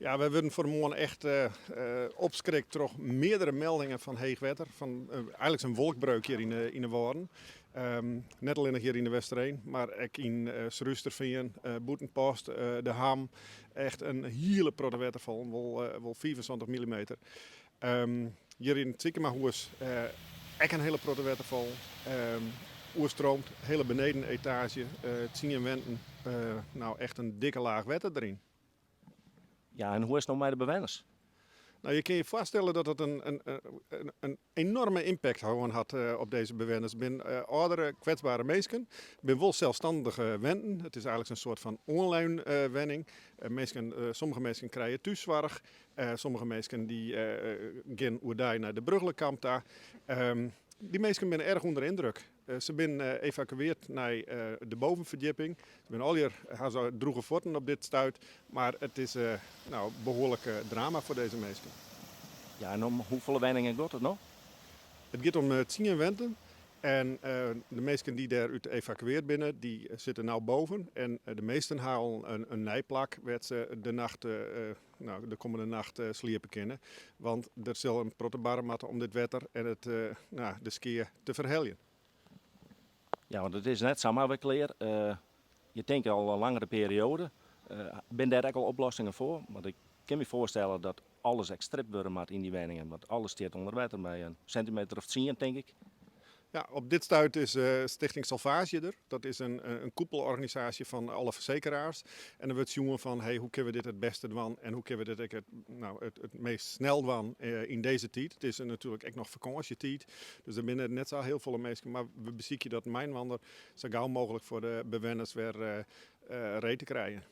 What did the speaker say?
Ja, we worden voor de morgen echt opschrikt door meerdere meldingen van heegwetter. Van eigenlijk een wolkbreuk hier in de Woorden. Net alleen nog hier in de Westereen, maar ook in Srusterveen, Boetenpost, de Ham. Echt een hele protte wetterval, wel 25 mm. Hier in het ziekenhuis ook een hele protte wetterval. Oerstroomt, hele benedenetage, het zien en wenten. Nou, echt een dikke laag wetter erin. Ja, en hoe is het nou met de bewoners? Nou, je kan je voorstellen dat het een enorme impact gewoon had op deze bewoners. Ben oudere, kwetsbare mensen. Ben wel zelfstandige wenden. Het is eigenlijk een soort van online wenning. Sommige mensen krijgen thuiszorg. Sommige mensen die gaan oerdij naar de Bruggelenkamp daar. Die mensen zijn erg onder indruk. Ze zijn evacueerd naar de bovenverdieping. Ze zijn al hier droege voeten op dit stuit. Maar het is behoorlijk drama voor deze mensen. Ja, en om hoeveel woningen gaat het nog? Het gaat om 10 wenten. En de mensen die daaruit evacueerd binnen, die zitten nou boven. En de meesten halen een nijplak, waar ze de komende nacht sliepen kunnen. Want er zal een prottenbarmatten om dit wetter en de skiën te verheljen. Ja, want het is net samenwerkleer. Je denkt al een langere periode. Ben daar ook al oplossingen voor? Want ik kan me voorstellen dat alles extreem worden moet in die woningen. Want alles staat onder water bij een centimeter of 10, denk ik. Ja, op dit stuit is Stichting Salvage er. Dat is een koepelorganisatie van alle verzekeraars. En dan wordt jongen van hoe kunnen we dit het beste doen en hoe kunnen we dit het meest snel doen in deze tijd. Het is natuurlijk ook nog vakantietijd. Dus er binnen net zo heel veel mensen. Maar we bezieken dat Mijnwander zo gauw mogelijk voor de bewoners weer reed te krijgen.